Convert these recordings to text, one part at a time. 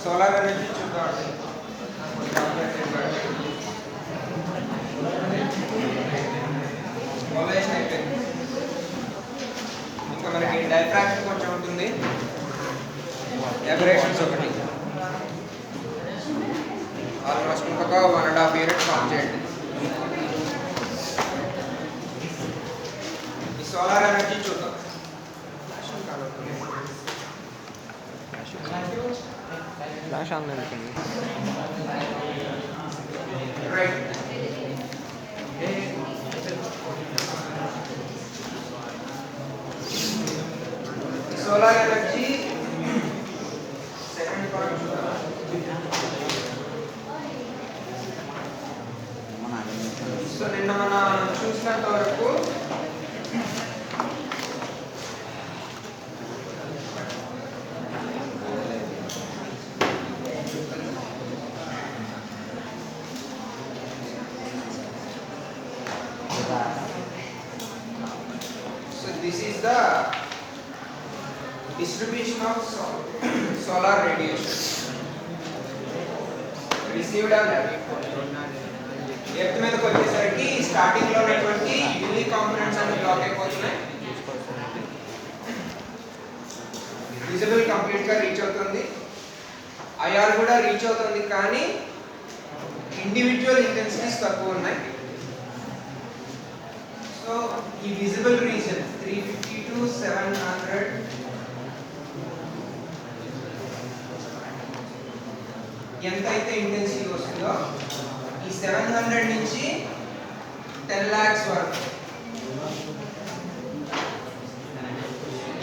Solar energy చూద్దామండి. మొబైలేషన్ అయిపోయింది. ఇంకా మనకి డైఫ్రాక్షన్ కొంచెం ఉంటుంది, ఎబరేషన్స్ ఒకటి. ఆల్మోస్ట్ ఇంకొక 1.5 యూనిట్ కౌంట్ చేయండి. ఈ సోలార్ ఎనర్జీ చూద్దాం. ఫ్లాష్ ఆన్ అనుకోండి. Right, solar energy second point. So నిన్న మనం చూసినంత వరకు this is the distribution of solar radiation received on earth. Earth మీదకి వచ్చేసరికి స్టార్టింగ్ లో ఉన్నటువంటి యూవి కాంపోనెంట్స్ అన్ని బ్లాక్ అయిపోతున్నాయి. విజిబుల్ కంప్లీట్ గా రీచ్ అవుతుంది, ఐఆర్ కూడా రీచ్ అవుతుంది, కానీ ఇండివిజువల్ ఇంటెన్సిటీస్ తక్కువ ఉన్నాయి. సో ఈ విజిబుల్ రీజన్ 350 to 700 ఎంతైతే ఇంటెన్సిటీ వస్తుందో ఈ 700 నుంచి 10 lakhs వరకు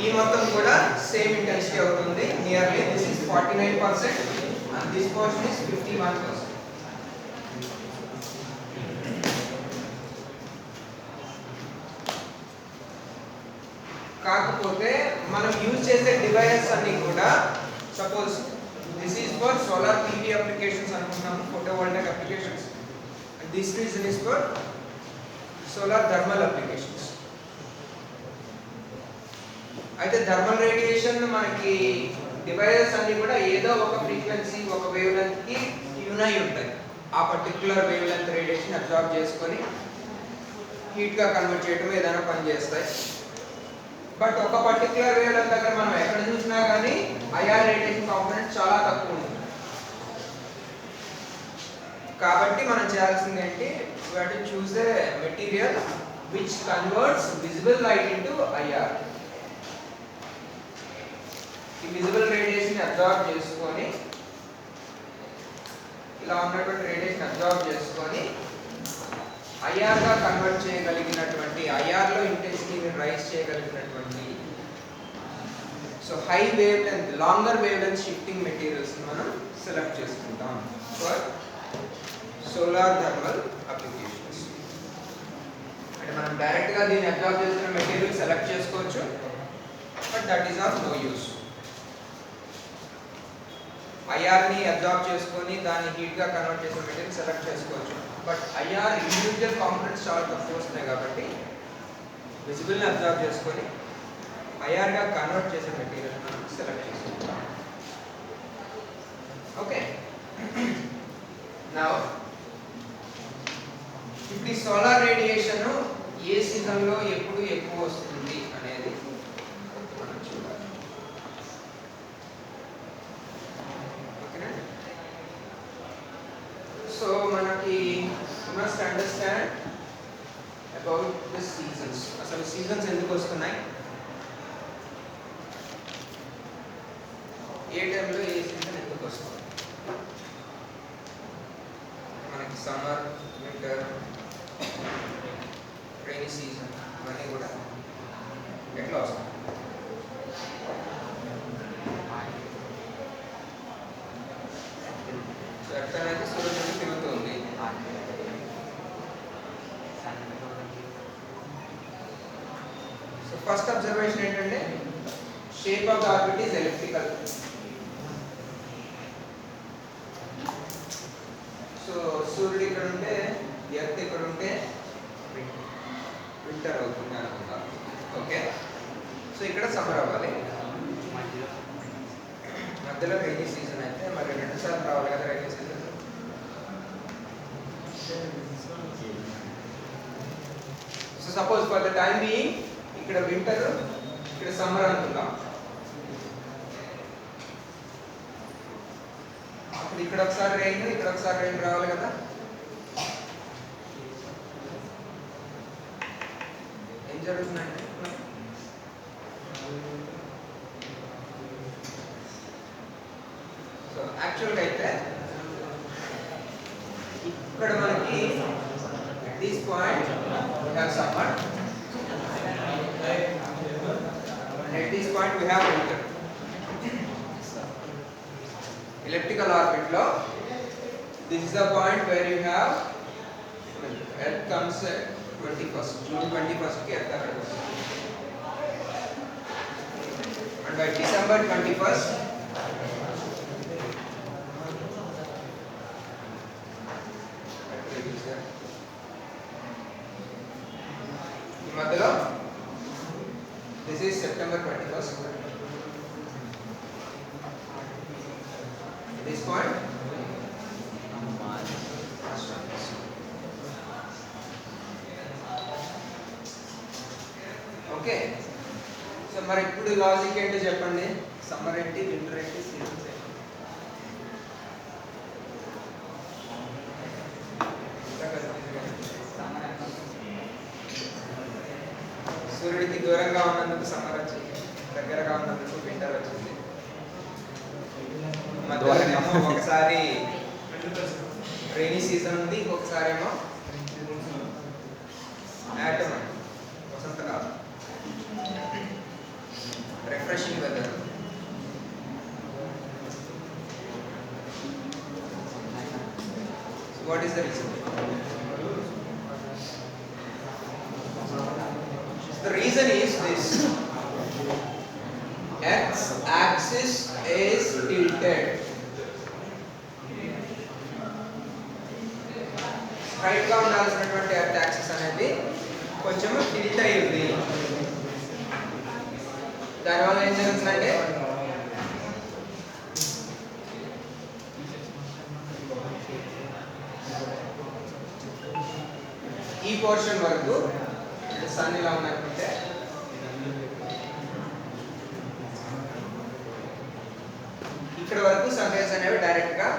ఈ మొత్తం కూడా సేమ్ ఇంటెన్సిటీ అవుతుంది. Nearly this is 49% and this portion is 51%. కాకపోతే మనం యూజ్ చేసే డివైసెస్ అన్ని కూడా suppose this is for solar PV applications అనుకుంటున్నాము, photovoltaic applications. This reason is for solar thermal applications. అయితే థర్మల్ రేడియేషన్ మనకి డివైసెస్ అన్ని కూడా ఏదో ఒక ఫ్రీక్వెన్సీ, ఒక వేవ్ లెంత్ కి ట్యూన్ అయి ఉంటాయి. ఆ particular wave length radiation absorb చేసుకొని హీట్ గా కన్వర్ట్ చేయడం ఏదైనా పని చేస్తాయి. బట్ ఒక పర్టికులర్ వేవ్ లెంత్ దగ్గర మనం ఎక్కడ చూసినా కానీ ఐఆర్ రేడియేషన్ కాంపోనెంట్ చాలా తక్కువ ఉంటుంది. కాబట్టి మనం చేయాల్సింది ఏంటి, we have to choose a material which converts visible light into IR. ఈ విజిబుల్ రేడియేషన్ అబ్జార్బ్ చేసుకొని, ఇలా ఉన్నటువంటి రేడియేషన్ అబ్జార్బ్ చేసుకొని ఐఆర్ గా కన్వర్ట్ చేయగలిగినటువంటి, ఐఆర్ లో ఇంటెన్సిటీని రైజ్ చేయగలిగినటువంటి so high wavelength, longer wavelength shifting materials మనం సెలెక్ట్ చేసుకుంటాం ఫర్ సోలార్ థర్మల్ అప్లికేషన్స్. అంటే మనం డైరెక్ట్ గా దీన్ని అబ్జార్బ్ చేస్తున్న మెటీరియల్ సెలెక్ట్ చేసుకోవచ్చు, but that is of no use. IR ని అబ్జార్బ్ చేసుకొని దాన్ని హీట్ గా కన్వర్ట్ చేసే మెటీరియల్ సెలెక్ట్ చేసుకోవచ్చు, బట్ ఐఆర్ ఇండివిజువల్ కాంపోనెంట్స్ చాలా తక్కువ వస్తున్నాయి కాబట్టి విజిబుల్ ని అబ్జార్బ్ చేసుకొని ఐఆర్ గా కన్వర్ట్ చేసే మెటీరియల్ మనం సెలెక్ట్ చేసుకుంటాం. ఓకే, నౌ ఇప్పుడు ఈ సోలార్ రేడియేషన్ ఏ సీజన్ లో ఎప్పుడు ఎక్కువ వస్తుంది అనేది మనం చూడాలి. ఓకేనా? సో మనకి must understand about the seasons. అసలు సీజన్స్ ఎందుకు వస్తున్నాయి, ఏ టైంలో ఏ సీజన్ ఎందుకు వస్తుంది. మనకి సమ్మర్, వింటర్, రైనీ సీజన్ ఇవన్నీ కూడా ఎట్లా వస్తాయి. ఎర్త్ అనేది సూర్యుడు తిరుగుతుంది. సో ఫస్ట్ అబ్జర్వేషన్ ఏంటంటే shape of the orbit is elliptical. So సూర్యుడు ఇక్కడ ఉంటే, ఎర్త్ ఇక్కడ ఉంటే వింటర్ అవుతుంది అనుకుందాం. ఓకే, సో ఇక్కడ సమ్మర్ అవ్వాలి, మధ్యలో రైనీ సీజన్ అయితే మరి సార్లు రావాలి కదా railway station. So suppose for the time being ఇక్కడ వింటర్ ఇక్కడ సమ్మర్ అనుకుందాం. అప్పుడు ఇక్కడ ఒకసారి రెయిన్ ఇక్కడ ఒకసారి రెయిన్ రావాలి కదా. ఏం జరుగుతుందంటే సో యాక్చువల్గా అయితే ఇక్కడ మనకి this point we have summer and at this point we have winter. Elliptical orbit lo this is the point where you have earth comes at 21st June 21st ki earth akkada vastundi and by December 21st మధ్యలో this is September 21st. This point okay. So మరి ఇప్పుడు logic ఏంటో చెప్పండి. Summer ఏంటి, winter ఏంటి, seasons ఏంటి? సూర్యుడికి దూరంగా ఉన్నందుకు సమ్మర్ వచ్చింది, దగ్గరగా ఉన్నందుకు వింటర్ వచ్చింది. మధ్యలోనేమో ఒకసారి రైనీ సీజన్ ఉంది, ఇంకొకసారి ఏమో ఆటమ్ వసంతకాలం, refreshing weather. What is the reason? The reason is this: X axis is tilted. Straight గా ఉండాల్సినటువంటి X axis అనేది కొంచెం టిల్ట్ అయ్యింది. దానివల్ల ఏం జరుగుతుందంటే ఈ పోర్షన్ వరకు సన్ ఇలా ఉందనుకుంటే ఇక్కడ వరకు సన్ రేస్ అనేవి డైరెక్ట్ గా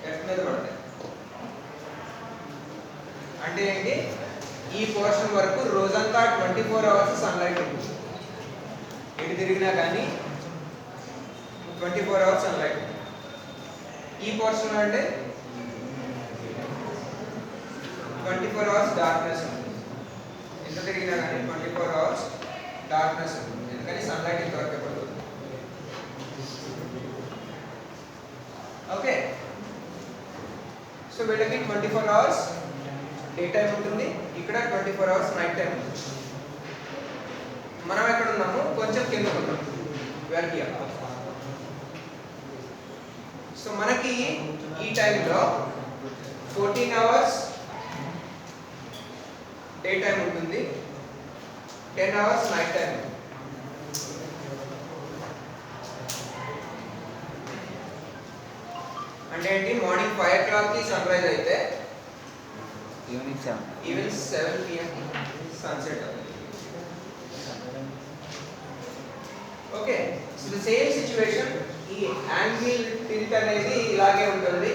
ఎర్త్ మీద పడతాయి. అంటే ఏంటి, ఈ పోర్షన్ వరకు రోజంతా 24 అవర్స్ సన్లైట్ ఉంటుంది. ఎటు తిరిగినా కానీ 24 అవర్స్ సన్లైట్. ఈ పోర్షన్ అంటే 24 అవర్స్ డార్క్నెస్ ఉంటుంది. ఎంత తిరిగినా కానీ 24 అవర్స్ డార్క్నెస్ ఉంటుంది. ఎందుకని సన్లైట్ ఇంతవరకు పడుతుంది. ఓకే. సో వీళ్ళకి 24 అవర్స్ డే టైం ఉంటుంది, ఇక్కడ 24 అవర్స్ నైట్ టైం ఉంటుంది. మనం ఎక్కడ ఉన్నాము, కొంచెం కింద ఉన్నాం. సో మనకి ఈ టైంలో 14 అవర్స్ డే టైం ఉంటుంది, 10 అవర్స్ నైట్ టైం. అంటే ఏంటి, మార్నింగ్ 5 o'clock కి సన్ రైజ్ అయితే ఈవినింగ్ 7 PM సన్సెట్ అవుతుంది. Okay. So the same situation, ఈ యాంగిల్ టిల్ట్ అనేది ఇలాగే ఉంటుంది.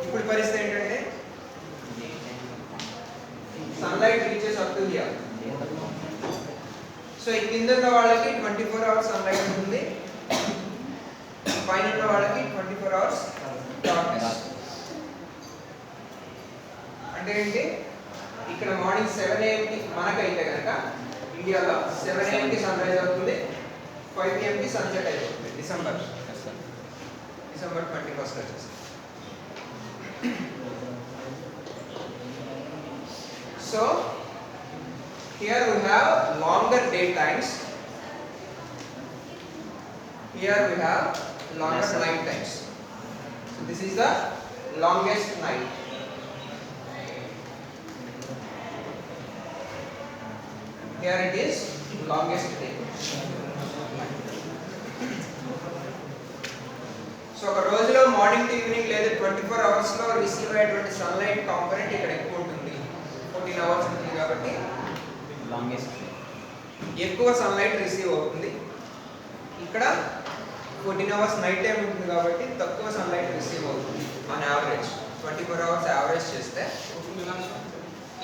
ఇప్పుడు పరిస్థితి ఏంటంటే sunlight reaches up to hear. So ఈ కింద ఉన్న వాళ్ళకి 24 అవర్స్ సన్లైట్ ఉంటుంది, పైన ఉన్న వాళ్ళకి 24 అవర్స్ డార్క్నెస్. అంటే ఏంటి, ఇక్కడ మార్నింగ్ 7 AM కి మనకైతే కనుక ఇండియాలో 7 AM కి సన్ రైజ్ అవుతుంది, 5 PM కి సన్సెట్ అయిపోతుంది. డిసెంబర్ 21st వచ్చేసి. So here we have longer day times, here we have longer night times. So this is the longest night. Here it is longest day. To evening లేదా 24 hours లో receive అయ్యేటువంటి sunlight component ఇక్కడ ఎక్కువ ఉంటుంది. 14 hours ఉంటుంది కాబట్టి longest ఎక్కువ sunlight receive అవుతుంది. ఇక్కడ 14 అవర్స్ నైట్ టైం ఉంటుంది కాబట్టి తక్కువ సన్లైట్ రిసీవ్ అవుతుంది. ఆన్ యావరేజ్ 24 అవర్స్ యావరేజ్ చేస్తే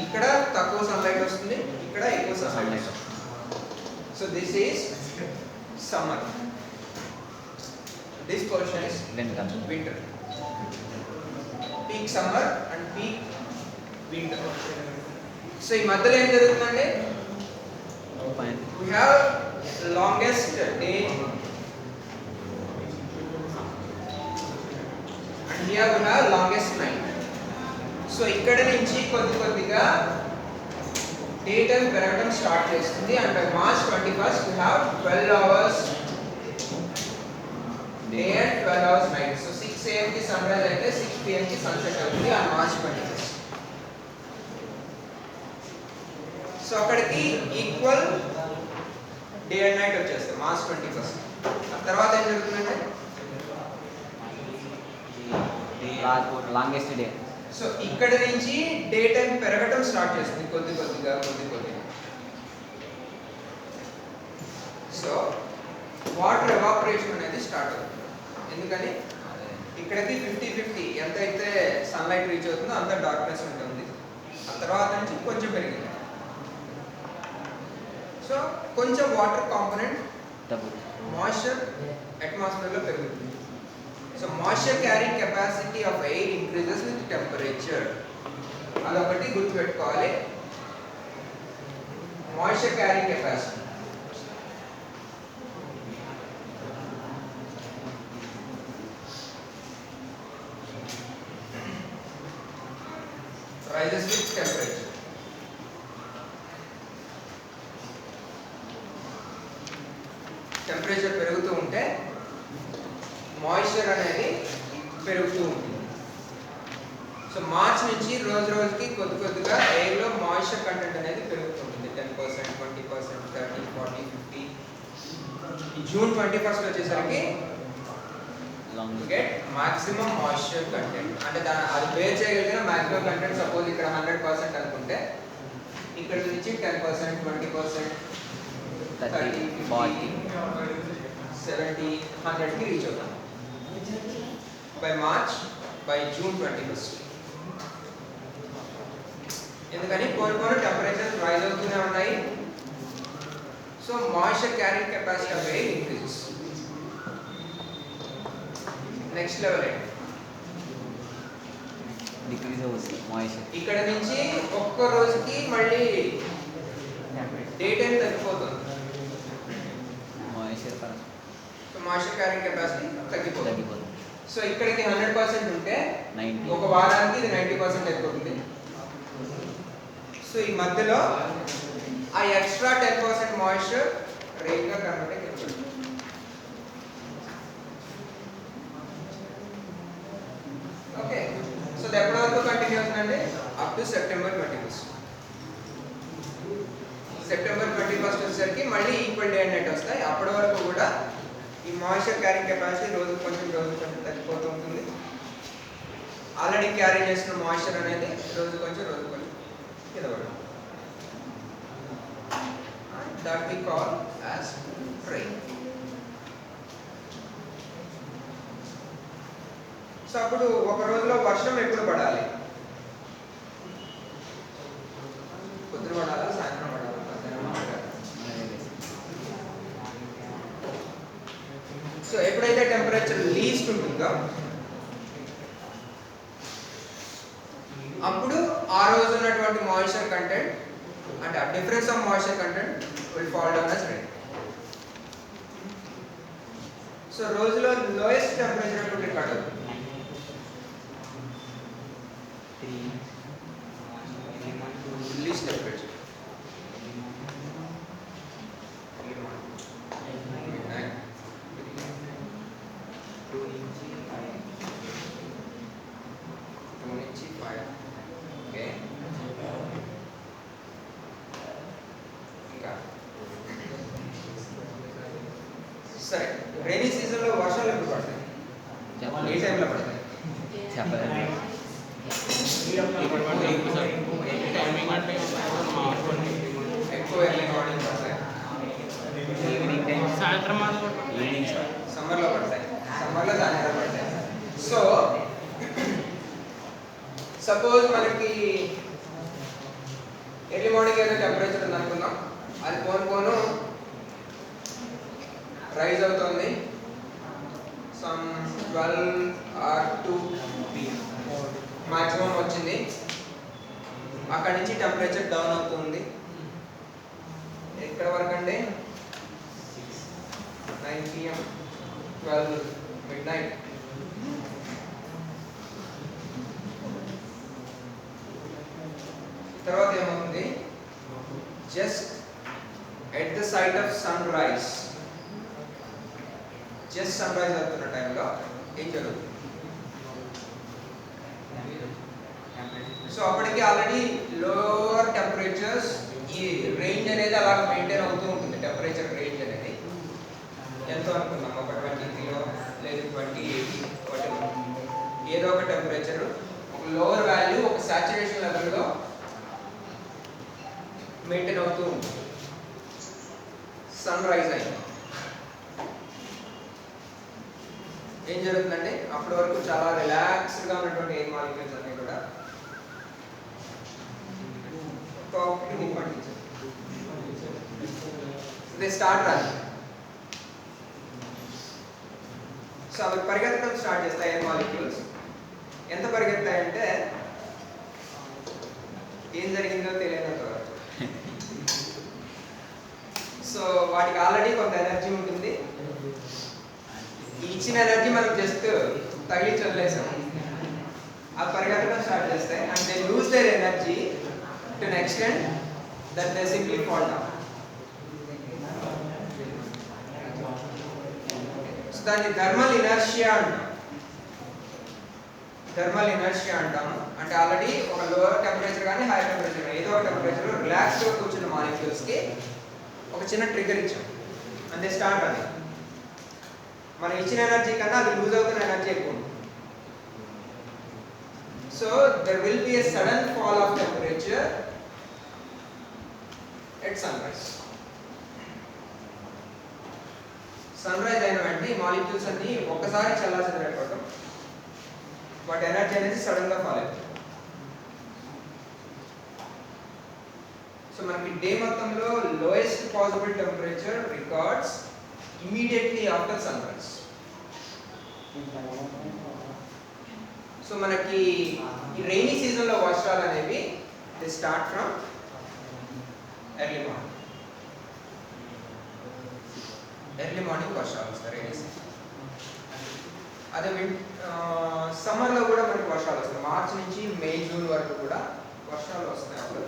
ఇక్కడ తక్కువ సన్లైట్ వస్తుంది, ఇక్కడ ఎక్కువ సన్లైట్ వస్తుంది. So this is summer, this portion is winter. Peak summer and peak winter. So ఈ మధ్యలో ఏం జరుగుతుందండి? We have longest day and here we have longest night. So ఇక్కడ నుంచి కొద్దిగా డే టైం పెరగడం స్టార్ట్ చేస్తుంది. And by March 21st we have 12 hours day and 12 hours night. So 6 AM కి సన్ రైజ్ అయితే 6 PM కి సన్సెట్ అవుతుంది on March 21st. So అక్కడికి ఈక్వల్ డే అండ్ నైట్ వచ్చేస్తాయి మార్చ్ 21st. ఆ తర్వాత ఏం జరుగుతుందంటే లాంగెస్ట్ డే. సో ఇక్కడ నుంచి డే టైం పెరగటం స్టార్ట్ చేస్తుంది కొద్దిగా. సో వాటర్ ఎవాపరేషన్ అనేది స్టార్ట్ అవుతుంది. ఎందుకని ఇక్కడికి 50-50 ఎంతైతే సన్లైట్ రీచ్ అవుతుందో అంత డార్క్నెస్ ఉంటుంది. ఆ తర్వాత నుంచి కొంచెం పెరిగింది. సో కొంచెం వాటర్ కాంపోనెంట్ మాయిశ్చర్ అట్మాస్ఫియర్ లో పెరుగుతుంది. So moisture carrying capacity of air increases with temperature. అదొకటి గుర్తుపెట్టుకోవాలి. Moisture carrying capacity rises with temperature. Temperature పెరుగుతూ ఉంటే మాయిశ్చర్ అనేది పెరుగుతూ ఉంటుంది. సో మార్చ్ నుంచి రోజుకి కొద్దిగా ఎయిర్లో మాయిశ్చర్ కంటెంట్ అనేది పెరుగుతుంటుంది. 10%, 20%, 30, 40, 50. ఈ జూన్ 21st వచ్చేసరికి గెట్ మాక్సిమం మాయిశ్చర్ కంటెంట్. అంటే అది బేర్ చేయగలిగిన మాక్సిమం కంటెంట్ సపోజ్ ఇక్కడ 100% అనుకుంటే ఇక్కడ నుంచి 10%, 20%, 30, 40, 70, 100 కి రీచ్ అవుతాం బై జూన్ 21st. ఎందుకని కొన్ని టెంపరేచర్ రైజ్ అవుతూనే ఉన్నాయి. So moisture carrying capacity of air increases. Next level ఏంటి? డిక్రీజ్ అవుతుంది మాయిశ్చర్. ఇక్కడ నుంచి ఒక్క రోజుకి మళ్ళీ డే టైం తగ్గిపోతుంది. మాయిశ్చర్ క్యారింగ్ కెపాసిటీ తగ్గిపోతుంది. సో ఇక్కడికి 100% ఉంటే ఒక వారానికి ఇది 90% అయిపోతుంది. సో ఈ మధ్యలో ఆ ఎక్స్ట్రా 10% మాయిశ్చర్ రెయిన్ గా కన్వర్ట్ అయిపోతుంది. ఓకే, సో అది ఎప్పటి వరకు కంటిన్యూ అవుతుందండి? Up to September 21st. September 21st వచ్చేసరికి మళ్ళీ ఈక్వల్ డే అండ్ నైట్ వస్తాయి. అప్పటి వరకు కూడా ఈ మాయిశ్చర్ క్యారింగ్ కెపాసిటీ రోజు కొంచెం తగ్గిపోతూ ఉంటుంది. ఆల్రెడీ క్యారీ చేసిన మాయిశ్చర్ అనేది రోజు కొంచెం కిందపడదు. That we call as rain. So అప్పుడు ఒక రోజులో వర్షం ఎప్పుడు పడాలి? పొద్దున పడాలా, సాయంత్రం పడాలా, మధ్యాహ్నం పడాలా? సో ఎప్పుడైతే టెంపరేచర్ లీస్ట్ ఉంటుందో అప్పుడు ఆ రోజు ఉన్నటువంటి మాయిశ్చర్ కంటెంట్ అంటే ఆ difference of moisture content will fall down as rain. So రోజులో లోయెస్ట్ టెంపరేచర్ ఎప్పుడు రికార్డ్ అవుతుంది? లీస్ట్ టెంపరేచర్ సరే. రైనీ సీజన్ లో వర్షాలు ఎప్పుడు పడతాయి? ఏ టైంలో పడతాయి? చెప్పలేదు. టైమింగ్ అంటే ఎక్కువ ఎర్లీ మార్నింగ్ పడతాయి, ఈవినింగ్ టైం, సాయంత్రం ఈవినింగ్ సార్. సమ్మర్లో పడతాయి, సమ్మర్లో సాయంత్రం పడతాయి. సో సపోజ్ మనకి ఎర్లీ మార్నింగ్ ఏదో టెంపరేచర్ ఉంది అనుకుందాం, అది పోను రైజ్ అవుతుంది, సమ్ 12 or 2 మాక్సిమం వచ్చింది. అక్కడి నుంచి టెంపరేచర్ డౌన్ అవుతుంది. ఎక్కడ వరకు అండి? 9 PM, 12 midnight. తర్వాత ఏమవుతుంది? Just at the sight of sun rise, just sun rise అవుతున్న టైంలో ఏం జరుగుతుంది? సో అప్పటికి ఆల్రెడీ లోవర్ టెంపరేచర్స్, ఈ రేంజ్ అనేది అలా మెయింటైన్ అవుతూ ఉంటుంది. టెంపరేచర్ రేంజ్ అనేది ఎంతో అనుకున్నాం, ఒక 23 లేదు 28, ఏదో ఒక టెంపరేచర్, ఒక లోవర్ వాల్యూ, ఒక సాచురేషన్ లెవెల్లో మెయింటైన్ అవుతూ ఉంటుంది. సన్ రైజ్ అయింది, ఏం జరుగుతుందంటే అప్పటి వరకు చాలా రిలాక్స్డ్గా ఉన్నటువంటి ఎయిర్ మాలిక్యూల్స్ అన్నీ కూడా దే స్టార్ట్ రన్నింగ్. సో అవి పరిగెత్తడం స్టార్ట్ చేస్తాయి. ఎయిర్ మాలిక్యూల్స్ ఎంత పరిగెత్తాయంటే ఏం జరిగిందో తెలియనంత వరకు. సో వాటికి ఆల్రెడీ కొంత ఎనర్జీ ఉంటుంది, ఇచ్చిన ఎనర్జీ మనం జస్ట్ తగిలించి వదిలేసాం. ఆ పరిగెత్తడం స్టార్ట్ చేస్తాయి and they lose their energy to an extent that they simply fall down. So దాన్ని థర్మల్ ఇనర్షియా అంటాం. థర్మల్ ఇనర్షియా అంటాము. అంటే ఆల్రెడీ ఒక లోవర్ టెంపరేచర్ కానీ హైయర్ టెంపరేచర్ కానీ ఏదో ఒక టెంపరేచర్ రిలాక్స్డ్గా కూర్చున్న మాలిక్యూల్స్కి ఒక చిన్న ట్రిగర్ ఇచ్చాం, అంతే స్టార్ట్ అని. మనం ఇచ్చిన ఎనర్జీ కన్నా అది లూజ్ అవుతున్న ఎనర్జీ ఎక్కువ ఉంటుంది. So there will be a sudden fall of temperature at sunrise. Sunrise అయిన వెంటనే ఈ మాలిక్యూల్స్ అన్ని ఒక్కసారి చల్లాచెదరైపోవడం, వాటి ఎనర్జీ అనేది సడన్ గా ఫాల్ అవుతుంది. సో మనకి డే మొత్తంలో lowest possible temperature records immediately after sunrise. So మనకి ఈ రైనీ సీజన్లో వర్షాలు అనేవి they start from early morning. Early morning వర్షాలు వస్తాయి రైనీ సీజన్. అదే సమ్మర్లో కూడా మనకి వర్షాలు వస్తాయి. మార్చ్ నుంచి మే జూన్ వరకు కూడా వర్షాలు వస్తాయి. అప్పుడు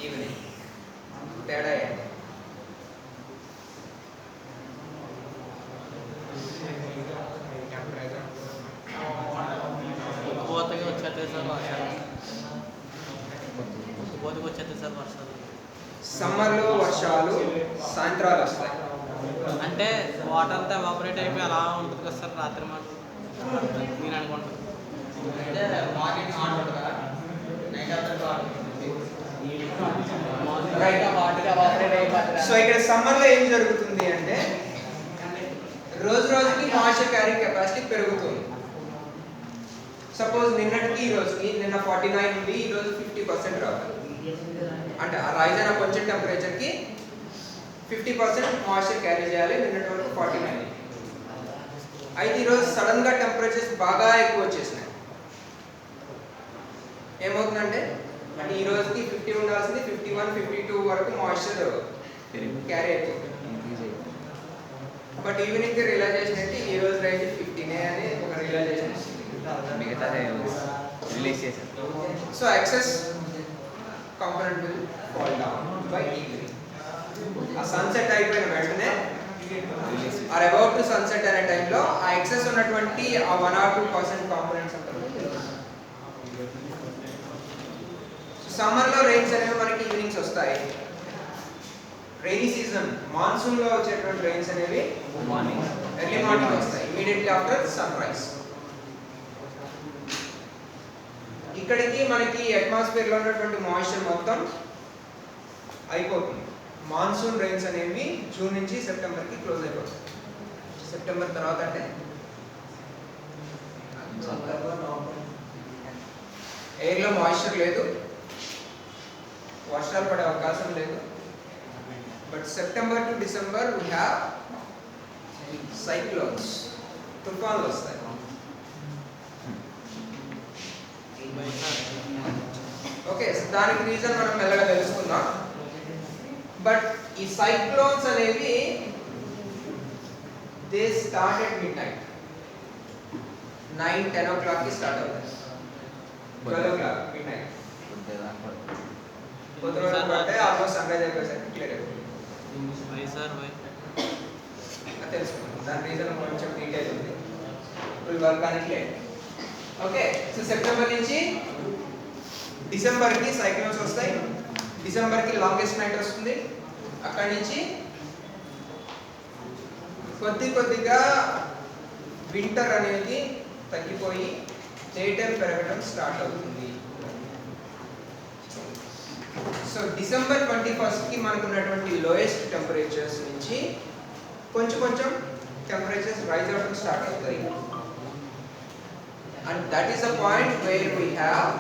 ఈవినింగ్ తేడా ఏంటి? సమ్మర్లో వర్షాలు సాయంత్రాలు వస్తాయి. అంటే వాటర్ అంతా ఎవాపరేట్ అయిపోయి అలా ఉంటుంది కదా సార్ రాత్రి మాట నేను అనుకుంటాను. అంటే మార్నింగ్ హాట్ ఉంటుంది కదా, నైట్ అంతా సో ఇక్కడ సమ్మర్లో ఏం జరుగుతుంది అంటే రోజు రోజుకి మాయిశ్చర్ క్యారింగ్ కెపాసిటీ పెరుగుతుంది. సపోజ్ నిన్నటికి ఈ రోజుకి నిన్న 49 ఉంది, ఈ రోజు 50% రావాలి. అంటే ఆ రైజ్ అయిన కొంచెం టెంపరేచర్కి 50% మాయిశ్చర్ క్యారీ చేయాలి. నిన్నటి వరకు 49. అయితే ఈరోజు సడన్గా టెంపరేచర్స్ బాగా ఎక్కువ వచ్చేసినాయి. ఏమవుతుందంటే అంటే ఈ రోజుకి 50 ఉండాల్సింది 51, 52 వరకు మాయిశ్చర్ క్యారీ అవుతుంది. బట్ ఈవినింగ్ రియలైజేషన్ ఏంటి, ఈ రోజు రేంజ్ 15 అని ఒక రియలైజేషన్ వస్తుంది. మిగతా రిలీజ్ చేశారు. So excess component will fall down by evening. ఆ సన్సెట్ అయిపోయిన వెంటనే ఆర్ అబౌట్ టు సన్సెట్ అనే టైంలో ఆ ఎక్సెస్ ఉన్నటువంటి ఆ 1 or 2% కాంపోనెంట్స్ అంతా సమ్మర్లో రెయిన్స్ అనేవి మనకి ఈవినింగ్స్ వస్తాయి. రైనీ సీజన్ మాన్సూన్లో వచ్చేటువంటి రెయిన్స్ అనేవి మార్నింగ్ ఎర్లీ మార్నింగ్ వస్తాయి, ఇమీడియట్లీ ఆఫ్టర్ సన్ రైజ్. ఇక్కడికి మనకి అట్మాస్ఫియర్ లో ఉన్నటువంటి మాయిశ్చర్ మొత్తం అయిపోతుంది. మాన్సూన్ రెయిన్స్ అనేవి జూన్ నుంచి సెప్టెంబర్ కి క్లోజ్ అయిపోతాయి. సెప్టెంబర్ తర్వాత అంటే ఎయిర్ లో మాయిశ్చర్ లేదు, వర్షాలు పడే అవకాశం లేదు. But September to December we have cyclones, తుఫాన్లు వస్తాయి. ఓకే, దానికి రీజన్ మనం మెల్లగా తెలుసుకుందాం. బట్ ఈ సైక్లోన్స్ అనేవి they start at mid night, 9-10 o'clock కి స్టార్ట్ అవుతాయి. 12 o'clock మిడ్ నైట్ పొద్దున వరకు పడితే ఆల్మోస్ట్ సన్ రైజ్ అయిపోయేసరికి క్లియర్ అయిపోతుంది. తెలుసుకుందాం దాని రీజన్ కొంచెం డీటెయిల్ ఉంది, ఫుల్ వర్క్ అని క్లియర్. ఓకే, సో సెప్టెంబర్ నుంచి డిసెంబర్ కి సైక్లోన్స్ వస్తాయి. డిసెంబర్ కి లాంగెస్ట్ నైట్ వస్తుంది. అక్కడి నుంచి కొద్దిగా వింటర్ అనేది తగ్గిపోయి డే టైం పెరగడం స్టార్ట్ అవుతుంది. సో డిసెంబర్ 21st కి మనకు ఉన్నటువంటి లోయెస్ట్ టెంపరేచర్స్ నుంచి కొంచెం టెంపరేచర్స్ రైజ్ అవడం స్టార్ట్ అవుతాయి. And that is the point where we have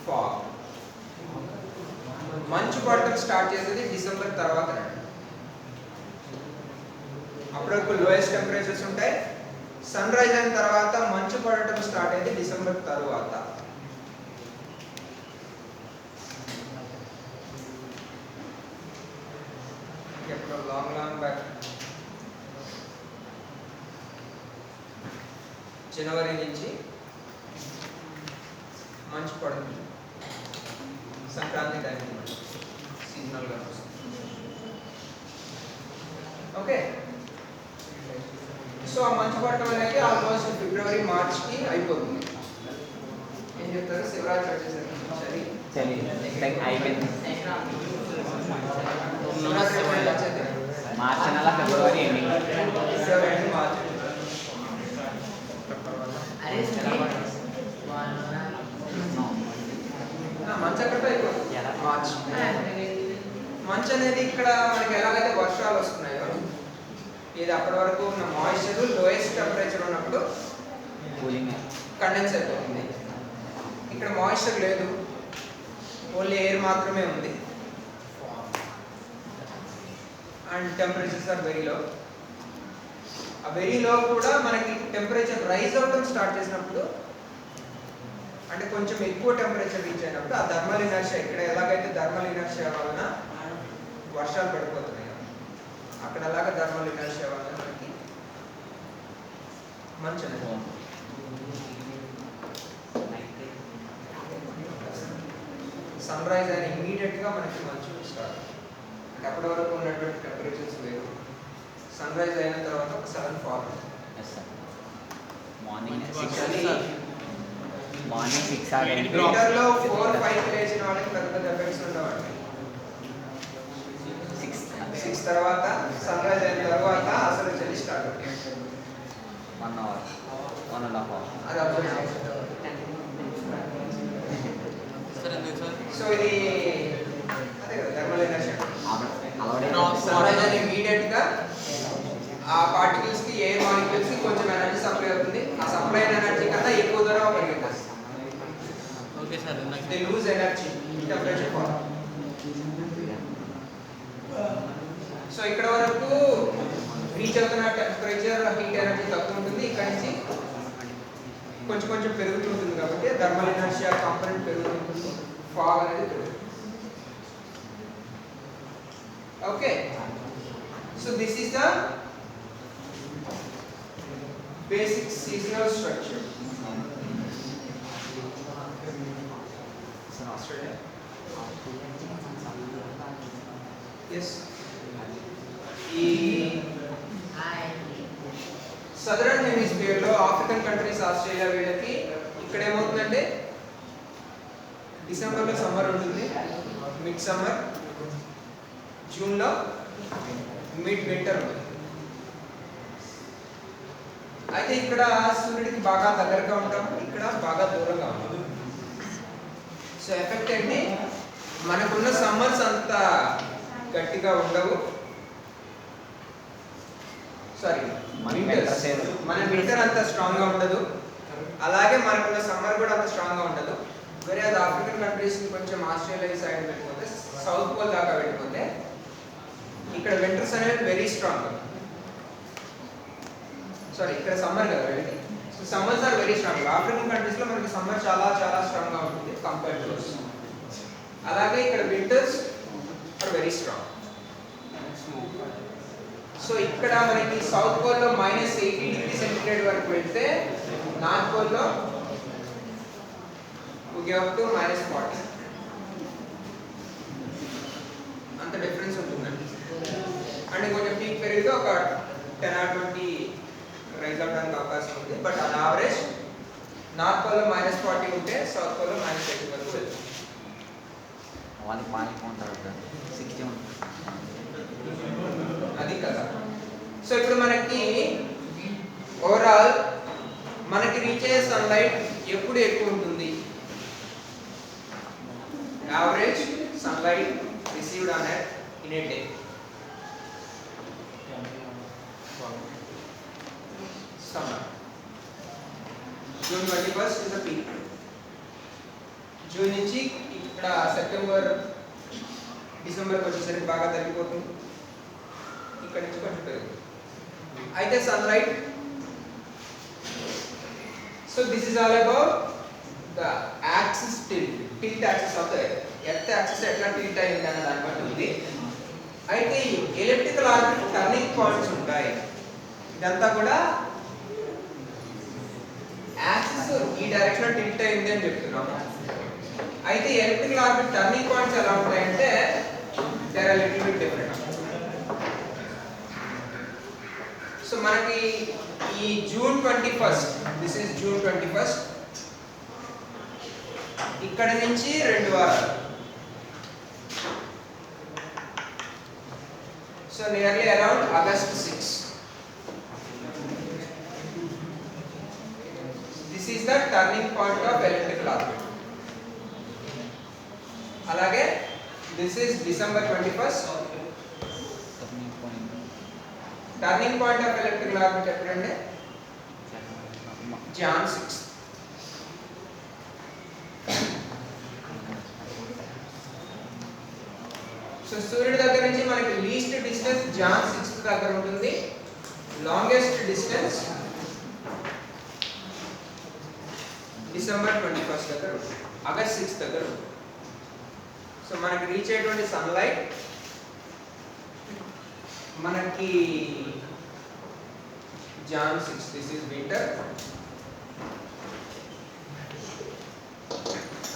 fog. మంచు పడటం స్టార్ట్ చేసేది డిసెంబర్ తర్వాత. అప్పటివరకు లోయెస్ట్ టెంపరేచర్స్ ఉంటాయి. సన్ రైజ్ అయిన తర్వాత మంచు పడటం స్టార్ట్ అయింది డిసెంబర్ తర్వాత. లాంగ్ బ్యాక్ జనవరి నుంచి మంచు పడుతుంది. సంక్రాంతి టైం సీజనల్ గా వస్తుంది. ఓకే, సో ఆ మంచు పడటం అనేది ఆల్మోస్ట్ ఫిబ్రవరి మార్చ్ కి అయిపోతుంది. ఏం చెప్తారు? శివరాత్రి వచ్చేసరికి చలి అయిపోయింది. మార్చి నెల ఫిబ్రవరి ఎండింగ్. మార్చ్ మంచు అక్కడ అయిపోతుంది. మార్చ్ మంచు అనేది ఇక్కడ మనకి ఎలాగైతే వర్షాలు వస్తున్నాయో, ఇది అప్పటి వరకు ఉన్న మాయిశ్చర్ లోయెస్ట్ టెంపరేచర్ ఉన్నప్పుడు కూలింగ్ కండెన్స్ అయిపోతుంది. ఇక్కడ మాయిశ్చర్ లేదు, ఓన్లీ ఎయిర్ మాత్రమే ఉంది. And temperatures are very low. ఆ వెరీ లో కూడా మనకి టెంపరేచర్ రైజ్ అవడం స్టార్ట్ చేసినప్పుడు, అంటే కొంచెం ఎక్కువ టెంపరేచర్ రీచ్ అయినప్పుడు ఆ థర్మల్ ఇనర్షియా, ఇక్కడ ఎలాగైతే థర్మల్ ఇనర్షియా వలన వర్షాలు పడిపోతున్నాయి, అక్కడ అలాగా థర్మల్ ఇనర్షియా వలన మనకి మంచు సన్ రైజ్ అయిన ఇమీడియట్ గా మనకి మంచు స్టార్ట్. అంటే అప్పటి వరకు ఉన్నటువంటి టెంపరేచర్స్ వేరు. సన్ రైజ్ అయిన తర్వాత ఒక sudden fall. Morning morning 6 winter లో 4-5 లేచిన వాళ్ళకి పెద్ద పెద్ద ఎఫెక్ట్స్ ఉండవండి. 6 తర్వాత సన్ రైజ్ అయిన తర్వాత అసలు చలి స్టార్ట్ అవుతుంది. 1 hour 1.5 hour అది అబ్జర్వ్ చేయండి. సో ఇది అదే కదా థర్మల్ ఎనర్జీ. సన్ రైజ్ అయిన ఇమీడియట్ గా ఆ పార్టికల్స్ కి ఎయిర్ మాలిక్యూల్స్ కి కొంచెం ఎనర్జీ సప్లై అవుతుంది. ఆ సప్లై అయిన ఎనర్జీ కన్నా ఎక్కువ దూరం పరిగెత్తాలి. Okay sir, they lose energy temperature fall. So ఇక్కడ వరకు రీచ్ అవుతున్న టెంపరేచర్ హీట్ ఎనర్జీ తక్కువ ఉంటుంది. ఇక్కడ నుంచి కొంచెం పెరుగుతుంటుంది కాబట్టి థర్మల్ ఎనర్జీ కాంపోనెంట్ పెరుగుతుంటుంది, ఫాగ్ అనేది పెరుగుతుంది. Okay, so this is the basic seasonal structure. Australia. Yes. ఈ సదరన్ హెమిస్ఫియర్ లో ఆఫ్రికన్ కంట్రీస్, ఆస్ట్రేలియా వీళ్ళకి ఇక్కడ ఏమవుతుందంటే డిసెంబర్ లో సమ్మర్ ఉంటుంది, మిడ్ సమ్మర్. జూన్ లో మిడ్ వింటర్ ఉంటుంది. అయితే ఇక్కడ సూర్యుడికి బాగా దగ్గరగా ఉంటాము, ఇక్కడ బాగా దూరంగా ఉంటాము. సో ఎఫెక్ట్ ఏంటి, మనకున్న సమ్మర్స్ అంత గట్టిగా ఉండవు, సారీ మన వింటర్ అంత స్ట్రాంగ్గా ఉండదు, అలాగే మనకున్న సమ్మర్ కూడా అంత స్ట్రాంగ్గా ఉండదు. వేరే అది ఆఫ్రికన్ కంట్రీస్ కొంచెం ఆస్ట్రేలియా సైడ్ వెళ్ళిపోతే, సౌత్ పోల్ దాకా వెళ్ళిపోతే ఇక్కడ వింటర్స్ అనేవి వెరీ స్ట్రాంగ్. సారీ ఇక్కడ సమ్మర్ కదా right, so summers are very strong. African కంట్రీస్లో మనకి సమ్మర్ చాలా చాలా స్ట్రాంగ్గా ఉంటుంది కంపేర్ టు us. అలాగే ఇక్కడ winters are very strong. So ఇక్కడ మనకి సౌత్ పోల్లో -80°C వరకు వెళ్తే, నార్త్ పోల్లో we get up to -40. అంత డిఫరెన్స్ ఉంటుందండి. అండ్ కొంచెం పీక్ పెరిగితే ఒక 10 or 20 రైజ్ అవడానికి అవకాశం ఉంది. బట్ ఆన్ యావరేజ్ నార్త్ పోల్లో -40 ఉంటే సౌత్ పోల్లో -80 వరకు వెళ్తుంది. వాళ్ళకి పాలిపోతారు 60 ఉంటుంది. అది కదా. సో ఇప్పుడు మనకి ఓవరాల్ మనకి రీచ్ అయ్యే సన్లైట్ ఎప్పుడు ఎక్కువ ఉంటుంది? Average sunlight received on earth in a day. Summer June 21st is the peak. June నుంచి ఇక్కడ సెప్టెంబర్ డిసెంబర్కి వచ్చేసరికి బాగా తగ్గిపోతుంది, ఇక్కడ నుంచి కొంచెం పెరుగుతుంది. అయితే sunlight, so this is all about the axis tilt axis of the earth axis ఎట్లా టిల్ట్ అయింది అన్న దాన్ని బట్టి ఉంది. అయితే ఎలిప్టికల్ ఆర్బిట్ టర్నింగ్ పాయింట్స్ ఉంటాయి. ఇదంతా కూడా యాక్సిస్ ఈ డైరెక్షన్ టిల్ట్ అయింది అని చెప్తున్నాము. అయితే ఎలిప్టికల్ ఆర్బిట్ టర్నింగ్ పాయింట్స్ ఎలా ఉంటాయంటే they are little bit different. So మనకి ఈ June 21st, this is June 21st, ఇక్కడ నుంచి 2 వారాలు, so nearly around August 6. This is the turning point of elliptical orbit. అలాగే this is December 21st. Turning point of elliptical orbit ఎప్పుడంటే Jan 6. So సూర్యుడి దగ్గర నుంచి మనకి లీస్ట్ డిస్టెన్స్ Jan 6 దగ్గర ఉంటుంది, లాంగెస్ట్ డిస్టెన్స్ December 21st దగ్గర ఉంటుంది, August 6 దగ్గర ఉంటుంది. సో మనకి రీచ్ అయ్యేటువంటి సన్లైట్ మనకి Jan 6, this is winter,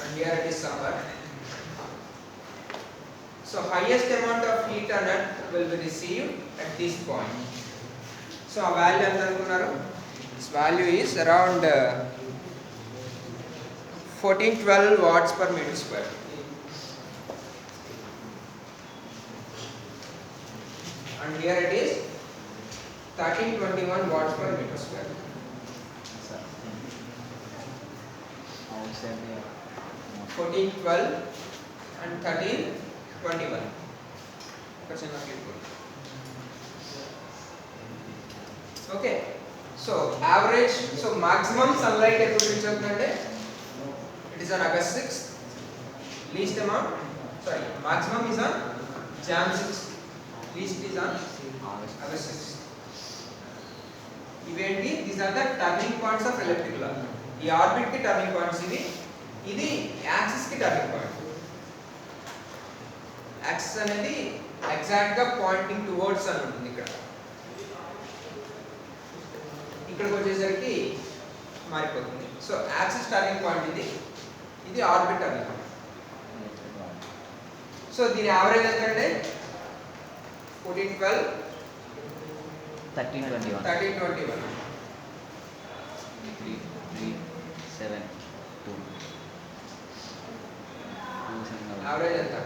and here it is summer. So highest amount of heat on earth will be received at this point. So a value ఎంత అనుకున్నారు? This value is around 1412 watts per meter square. And here it is 1321 watts per meter square. Outside there. 1412 and 1321. Okay. So average, so maximum sunlight epudu reach avutundante it is on August 6th. Least amount, sorry, maximum is on Jan 6th. Least is on August 6th. ఇవేంటి, these are the turning points of elliptical orbit. ఈ orbit కి turning points ఇవి, ఇది axis కి turning point. Axis అనేది exact గా pointing towards అని ఉంటుంది. ఇక్కడికి వచ్చేసరికి మారిపోతుంది. సో యాక్సిస్ టర్నింగ్ పాయింట్ ఇది, ఇది ఆర్బిట్ టర్నింగ్ పాయింట్. సో దీని యావరేజ్ ఎంత అంటే 1412 1321 1321 3 7 2 యావరేజ్ ఎంత?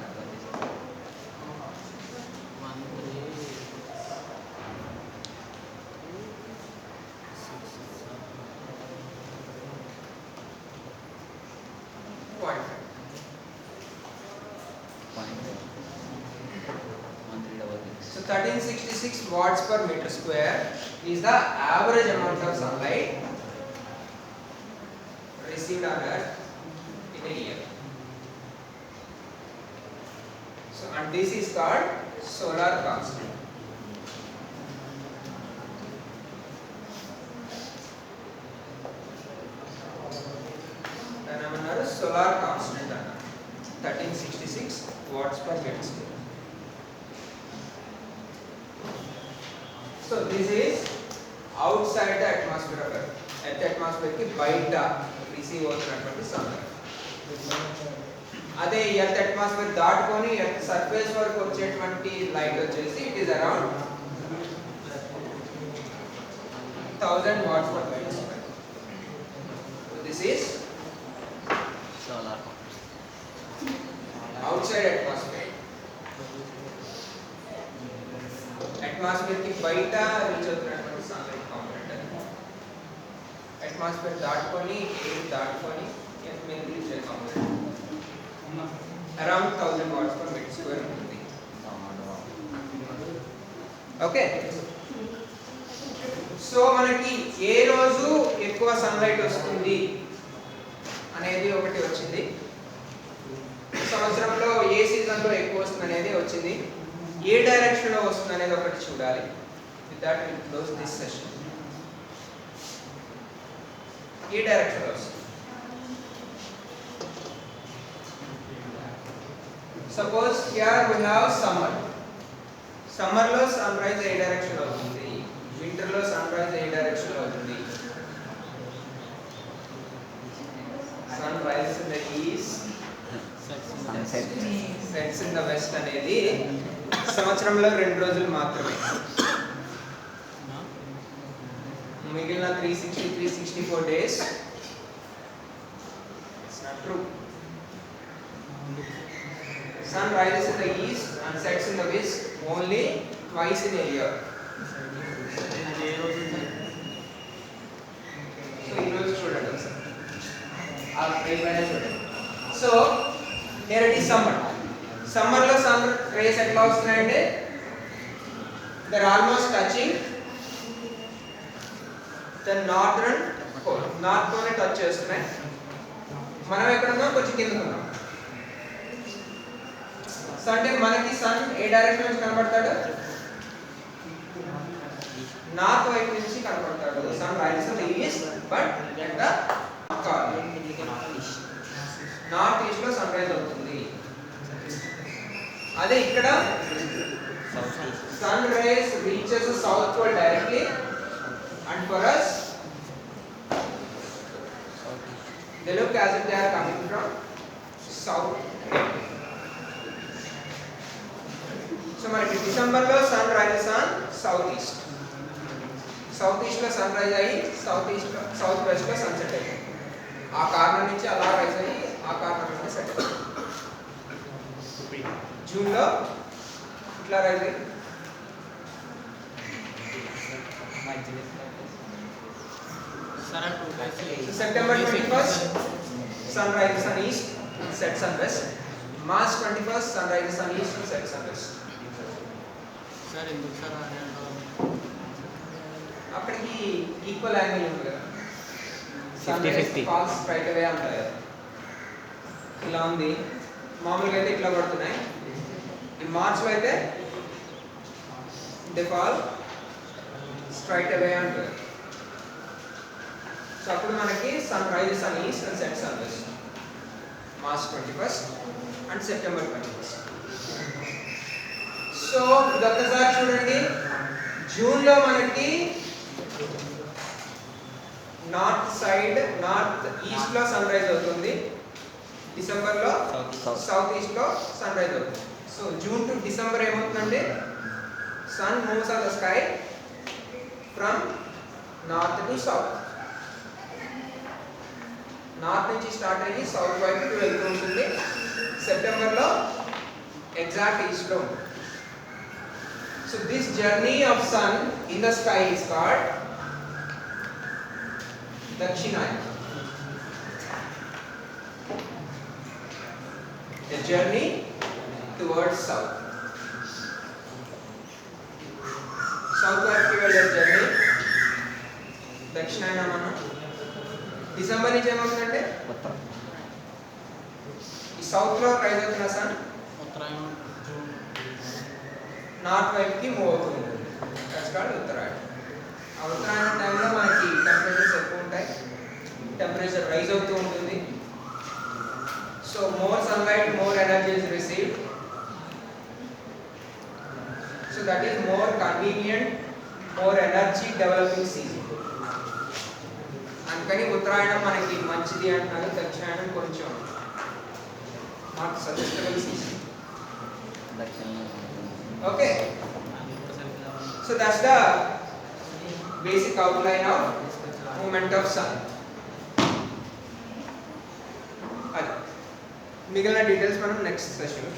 1366 watts per meter square is the average amount of sunlight received on Earth in a year. So, and this is called solar constant. And another solar constant 1366 watts per meter square. So this is outside the atmosphere of Earth. Earth atmosphere ki baita receive అవుతున్నటువంటి sunlight. అదే earth atmosphere దాటుకొని earth surface వరకు వచ్చేటువంటి light వచ్చేసి it is around 1000 watts per meter square. So this is solar outside atmosphere. Atmosphere కి బయట reach అవుతున్నటువంటి sunlight component. Atmosphere దాటుకొని ఎయిర్ దాటుకొని ఎర్త్ మీద రీచ్ అయ్యే component around 1000 watts per meter square ఉంటుంది. ఓకే, సో మనకి ఏ రోజు ఎక్కువ సన్లైట్ వస్తుంది అనేది ఒకటి వచ్చింది, సంవత్సరంలో ఏ సీజన్లో ఎక్కువ వస్తుంది అనేది వచ్చింది, ఏ డైరెక్షన్లో వస్తుంది అనేది ఒకటి చూడాలి. With that will close this session. ఏ డైరెక్షన్లో వస్తుంది? Suppose here we have summer. సమ్మర్లో సన్ రైజ్ ఏ డైరెక్షన్ అవుతుంది, వింటర్లో సన్ రైజ్ ఏ డైరెక్షన్ అవుతుంది? Sun rise in the east, sunset sets in the west అనేది సంవత్సరంలో 2 రోజులు మాత్రమే. మిగిలిన 364 days it's not true. Sun rises in the east and sets in the west only twice in a year. So ఈ రోజు చూడండి ఒకసారి, ఆ రేపైనా చూడండి. So here it is summer. Summer లో sun rays ఎట్లా వస్తున్నాయంటే they are almost touching the northern pole. North Pole touch చేస్తున్నాయి. మనం ఎక్కడ ఉన్నాం? కొంచెం కిందకు ఉన్నాం. సో అంటే మనకి సన్ ఏ డైరెక్షన్ నుంచి కనబడతాడు? నార్త్ వైపు నుంచి కనబడతాడు. Sun rises in the east but at the north east లో సన్ రైజ్ అవుతుంది. అదే ఇక్కడ sun rise reaches South Pole directly and for us they look as if they are coming from south. So మనకి డిసెంబర్లో sun rises on south east, south ఈస్ట్లో sun rise అయ్యి south వెస్ట్లో sunset అయ్యి ఆ కార్నర్ నుంచి అలా రైజ్ అయ్యి ఆ కార్నర్ నుంచి సెట్ అయ్యి. జూన్లో ఇట్లా రైజ్ అయ్యి September 21st sun rises on east, sets on west. March 21st sun rises on east, sets on west. Sir ఎందుకు సార్ అదే అక్కడికి ఈక్వల్ యాంగిల్ ఉంది కదా, 50-50 ఫాల్స్ స్ట్రైట్ అవే అంటారు కదా. ఇలా ఉంది, మామూలుగా అయితే ఇట్లా పడుతున్నాయి. ఈ మార్చ్లో అయితే దే ఫాల్ స్ట్రైట్ అవే అంటారు. సో అప్పుడు మనకి sun rises on east and sets on west. March 21st and September 21st. So ఒక్కసారి చూడండి, జూన్లో మనకి నార్త్ ఈస్ట్ లో సన్ రైజ్ అవుతుంది, డిసెంబర్లో సౌత్ ఈస్ట్ లో సన్ రైజ్ అవుతుంది. సో జూన్ టు డిసెంబర్ ఏమవుతుందంటే sun moves on the sky from north to south. North నుంచి స్టార్ట్ అయ్యి సౌత్ వైపు వెళ్తూ ఉంటుంది. సెప్టెంబర్లో ఎగ్జాక్ట్ ఈస్ట్ లో ఉంటుంది. So this journey of sun in the sky is called Dakshinayana. A journey towards south. South వైపుకి వెళ్ళే జర్నీ దక్షిణాయనం అన్న. డిసెంబర్ నుంచి ఏమవుతుందంటే ఉత్తరం. ఈ సౌత్ లో రైజ్ అవుతున్న సన్ ఉత్తరాయణం నార్త్ వైపుకి మూవ్ అవుతుంది. దట్స్ కాల్డ్ ఉత్తరాయణం. ఆ ఉత్తరాయణం టైంలో మనకి టెంపరేచర్స్ ఎక్కువ ఉంటాయి, టెంపరేచర్ రైజ్ అవుతూ ఉంటుంది. So more sunlight, more energy is received. So that is more convenient, more energy developing season. అందుకని ఉత్తరాయణం మనకి మంచిది అంటున్నారు, దక్షిణాయనం కొంచెం నాట్ సజెస్టబుల్ సీజన్. దక్షిణంలో okay, so that's the basic outline of movement of sun. అది మిగిలిన డీటెయిల్స్ మనం నెక్స్ట్ సెషన్లో